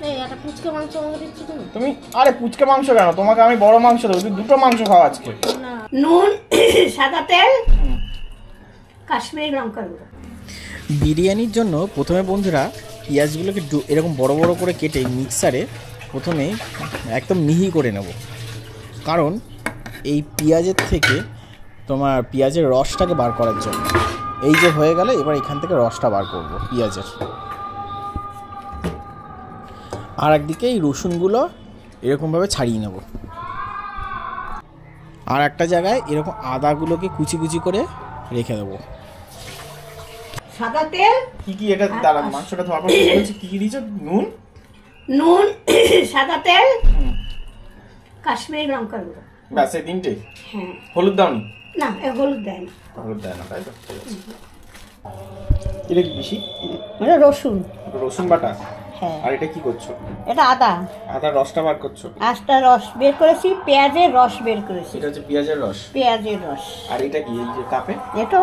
এই একটা পুচকে মাংস আমাকে দিচ্ছ তুমি? আরে পুচকে মাংস কেন, তোমাকে আমি বড় মাংস দেবো, তুই দুটো মাংস খাও আজকে। নুন, সাদা তেল, কাশ্মীরি লঙ্কার গুঁড়ো। বিরিয়ানির জন্য প্রথমে বন্ধুরা পেঁয়াজগুলোকে এরকম বড় বড় করে কেটে মিক্সারে প্রথমে একদম মিহি করে নেব, কারণ এই পেঁয়াজের থেকে তোমার পেঁয়াজের রসটাকে বার করার জন্য। এই যে হয়ে গেল, এবার এখান থেকে রসটা বার করব পেঁয়াজের। আর একদিকে এই রসুনগুলো এরকমভাবে ছাড়িয়ে নেব। আর একটা জায়গায় এরকম আদাগুলোকে কুচি কুচি করে রেখে দেবো। সাদা তেল কি কি এটা দাঁড়া, মাংসটা ধোয়ার পর বলছি কি কি দিয়েছো? নুন, সাদা তেল, কাশ্মীরি লঙ্কার গুঁড়ো, ব্যাস এই তিনটে। হ্যাঁ। হলুদ দাওনি? না, হলুদ দেয় না। হলুদ দেয় না, তাই তো? এটা কি বেশি? এটা রসুন। রসুন বাটা? হ্যাঁ। আর এটা কি করছো? এটা আদা। আদার রসটা বার করছো? আস্তা রস বের করেছি, পেঁয়াজের রস বের করেছি। এটা হচ্ছে পেঁয়াজের রস। পেঁয়াজের রস। আর এটা কি এই যে কাপে? এটা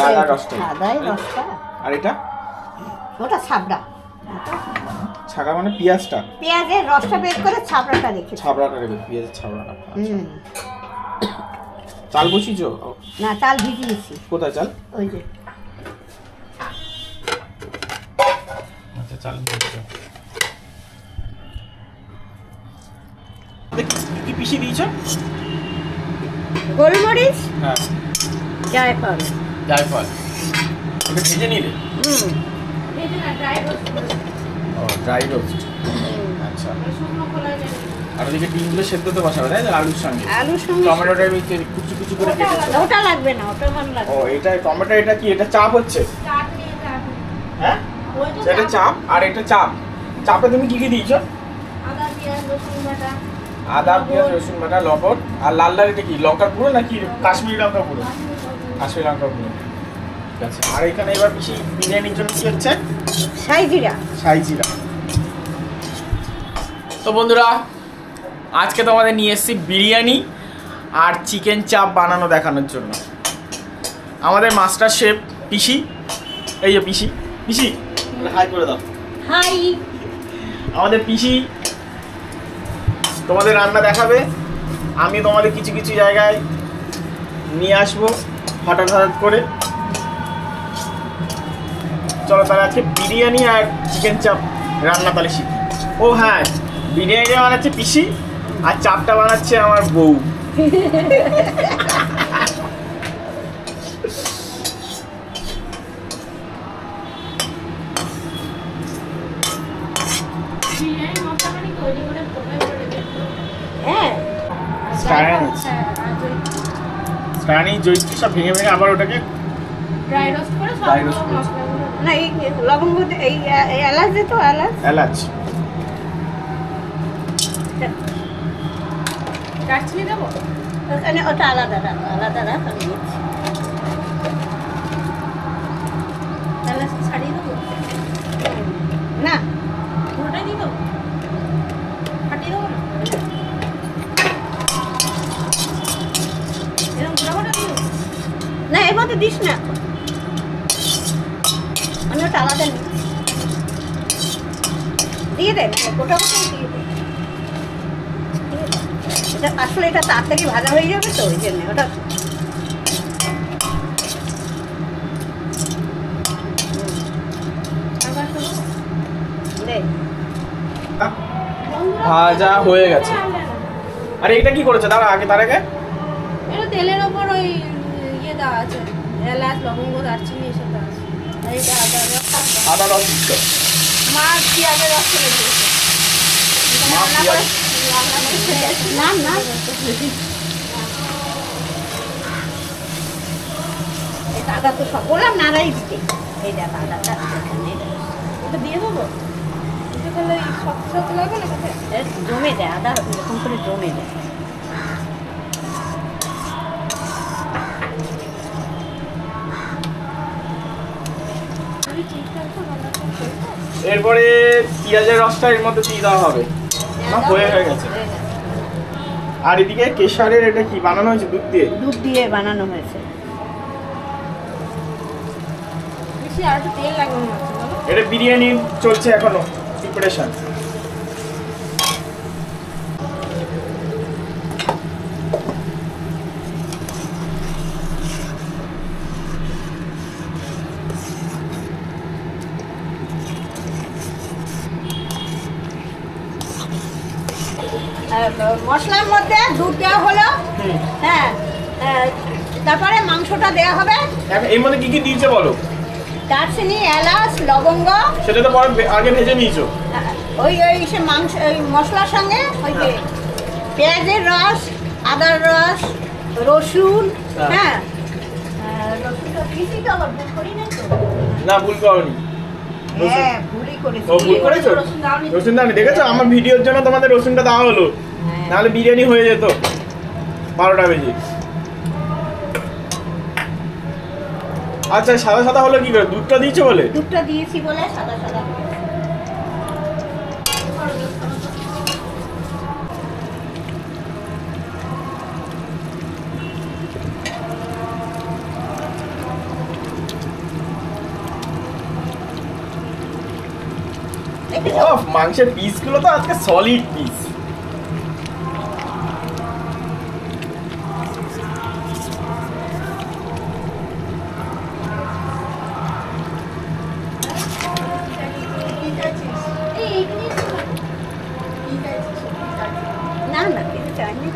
আদার রসটা। আদার রসটা। আর এটা? ওটা ছাবড়া। ছাগা মানে পেঁয়াজটা? পেঁয়াজের রসটা বের করে ছাবড়াটা রেখেছি। ছাবড়াটা রেখে, পেঁয়াজের ছাবড়াটা। চাল বসিয়েছো? না, চাল ভিজিয়েছি। কোথায় চাল? ওই যে। আচ্ছা, চাল ভিজিয়েছো। কি পিষে দিয়েছো? গোলমরিচ, হ্যাঁ, জায়ফল। জায়ফল। এটা ভেজে নিলে? ভেজে না, ড্রাই রোস্ট। ও, ড্রাই রোস্ট। আচ্ছা। আর ওদিকে ডিমগুলো সেদ্ধ তো বসাবে, তাই না? আলুর সঙ্গে? আলুর সঙ্গে টমেটোটা কুচি কুচি করে কেটেছো? ওটা লাগবে না, ওটা ভালো লাগবে। ও, এটা টমেটো, এটা কি? এটা চাপ হচ্ছে? হ্যাঁ, এটা চাপ। আর এটা চাপ। চাপে তুমি কি কি দিয়েছো? আদা, পেঁয়াজ, রসুন বাটা। আদা, পেঁয়াজ, রসুন বাটা, লবণ। আর লাল লাল এটা কি? লঙ্কার গুঁড়ো নাকি কাশ্মীরি লঙ্কার গুঁড়ো? কাশ্মীরি লঙ্কার গুঁড়ো। ঠিক আছে। আর এখানে এবার বেশি বিরিয়ানির জন্য কি হচ্ছে? শাহি জিরা। শাহি জিরা। তো বন্ধুরা, আজকে তোমাদের নিয়ে এসেছি বিরিয়ানি আর চিকেন চাপ বানানো দেখানোর জন্য। আমাদের মাস্টার শেফ পিসি, এই যে পিসি, পিসি হাই করে দাও। হাই। আমাদের পিসি তোমাদের রান্না দেখাবে, আমি তোমাদের কিছু কিছু জায়গায় নিয়ে আসবো হঠাৎ হঠাৎ করে। চলো তাহলে আজকে বিরিয়ানি আর চিকেন চাপ রান্না তাহলে শিখি। ও হ্যাঁ, বিরিয়ানিটা বানাচ্ছে পিসি আর চাপটা বানাচ্ছে আমার বউ। স্টানি জয়িত্রী সব ভেঙে ভেঙে আবার ওটাকে ড্রাই রোস্ট করে ড্রাই রোস্ট করে। না, এই লবঙ্গ, এই এলাচ দে তো, এলাচ। এলাচ। দারচিনি দেবো ওখানে, ওটা আলাদা আলাদা রাখ। আমি দিচ্ছি এলাচ ছাড়িয়ে দেবো না, পুরোটাই দিয়ে দেবো, ফাটিয়ে দেবো না। এরকম গুঁড়া দিয়ে দেবো না, এর মধ্যে দিস না, আমি ওটা আলাদা দিয়ে দেয়, গোটা গোটা দিয়ে দেয়। আসলে এটা তাড়াতাড়ি ভাজা হয়ে যাবে তো, ওই জন্য ওটা। ভাজা হয়ে গেছে। আরে এটা কি করেছে? দাঁড়া, আগে তার আগে এটা তেলের ওপর ওই ইয়ে দেওয়া আছে, এলাচ, লবঙ্গ, দারচিনি এসব দেওয়া আছে। আর এটা আদা রস দিচ্ছে। মাছ পেঁয়াজের রস ফেলে দিয়েছে। না না, আদা তো সব বললাম নাড়াই দিতে। এই দেখ আদাটা এটা দিয়ে দেবো, তাহলে শক্ত শক্ত লাগবে না, জমে দেয় আদা, এরকম করে জমে দেয়। এরপরে পেঁয়াজের রসটা এর মধ্যে দিয়ে দেওয়া হবে। হয়ে গেছে। আর এদিকে কেশরের এটা কি বানানো হয়েছে? দুধ দিয়ে? দুধ দিয়ে বানানো হয়েছে। বেশি আর একটু তেল লাগবে না। এটা বিরিয়ানি চলছে এখনো প্রিপারেশন। মশলার মধ্যে দুধ দেওয়া হলো, হ্যাঁ, তারপরে মাংসটা দেওয়া হবে। এর মধ্যে কি কি দিয়েছে বলো? দারচিনি, এলাচ, লবঙ্গ। সেটা তো পরে আগে ভেজে নিয়েছো? ওই সে মাংস ওই মশলার সঙ্গে ওই যে পেঁয়াজের রস, আদার রস, রসুন, হ্যাঁ, রসুনটা দিয়েছি তো, আবার ভুল করি নাই তো? না, ভুল করনি। হ্যাঁ, ভুলই করেছি। ও, ভুল করেছো? রসুন দাওনি, দেখেছো? আমার ভিডিওর জন্য তোমাদের রসুনটা দেওয়া হলো, নাহলে বিরিয়ানি হয়ে যেত 12টা বেজে। আচ্ছা, সাদা সাদা হলো কি করে? দুধটা দিয়েছো বলে? দুধটা দিয়েছি বলে সাদা সাদা। মাংসের পিসগুলো তো আজকে সলিড পিস। না না, কিছু চাইনি।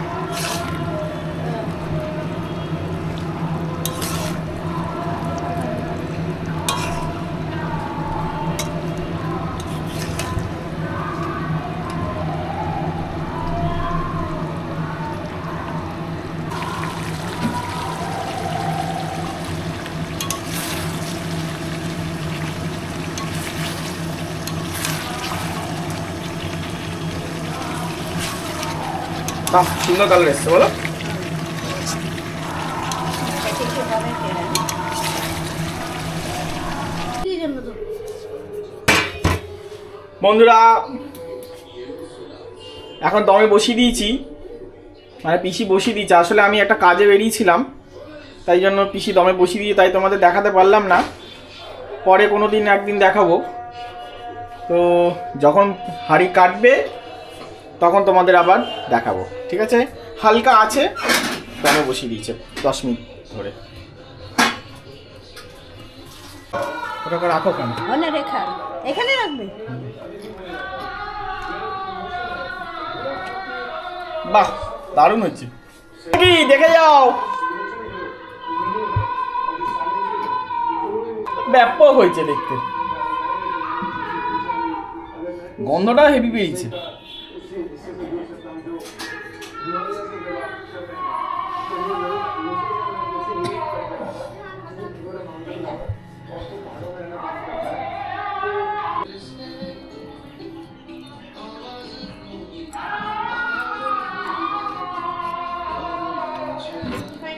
বাহ, সুন্দর কালার এসছে বলো। বন্ধুরা, এখন দমে বসিয়ে দিয়েছি, মানে পিসি বসিয়ে দিয়েছে। আসলে আমি একটা কাজে বেরিয়েছিলাম, তাই জন্য পিসি দমে বসিয়ে দিয়ে তাই তোমাদের দেখাতে পারলাম না। পরে কোনো দিন একদিন দেখাবো। তো যখন হাঁড়ি কাটবে তখন তোমাদের আবার দেখাবো, ঠিক আছে? হালকা আছে, দমে বসিয়ে দিয়েছে 10 মিনিট ধরে। ওটাকে রাখো কেন? ওখানে রেখা, এখানে রাখবে। বাহ, দারুণ হচ্ছে। কি দেখে যাও, ব্যাপক হয়েছে দেখতে, গন্ধটা হেভি পেয়েছে।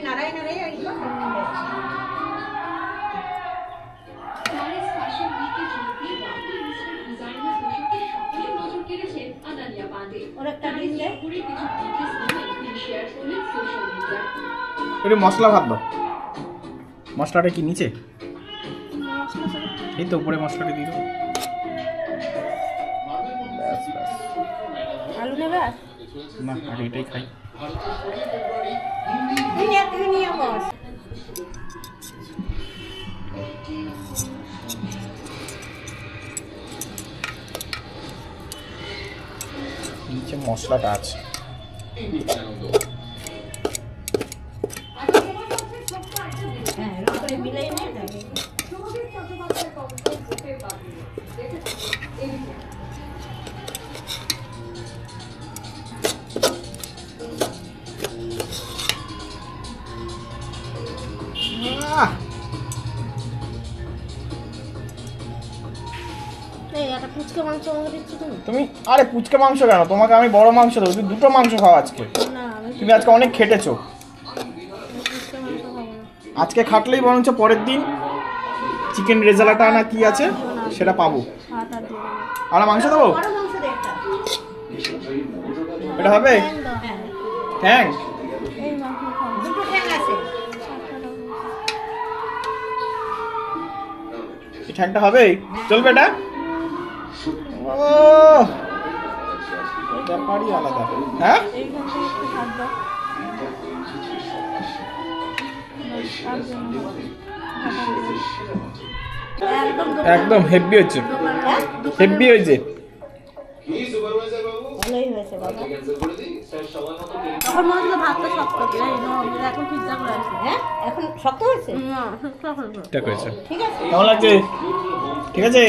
নাড়াই নাড়াই একদম মশলা ভাত দাও। মশলাটা কি নিচে? এই তো উপরে মশলাটা দিয়ে দেবো। আলু নেবে না, আগে এটাই খাই। নিচে মশলাটা আছে। তুমি আরে পুচকে মাংস কেন? তোমাকে আমি বড় মাংস দেবো, তুমি দুটো মাংস খাও আজকে। তুমি আজকে অনেক খেটেছো, আজকে খাটলেই বরঞ্চ পরের দিন চিকেন রেজালাটা না কি আছে সেটা পাবো। আর মাংস দেবো, এটা হবে ঠ্যাং। এই ঠ্যাংটা হবে, চলবে এটা? ও ব্যাপারই আলাদা। হ্যাঁ, একদম হেভি হচ্ছে, হেভি হয়েছে। ভালোই হয়েছে বাবা। তখন মনে হচ্ছিল ভাতটা শক্ত এখন ঠিকঠাক লাগছে। হ্যাঁ এখন শক্ত হয়েছে, ঠিক হয়েছে। ঠিক আছে। কেমন লাগছে? ঠিক আছে।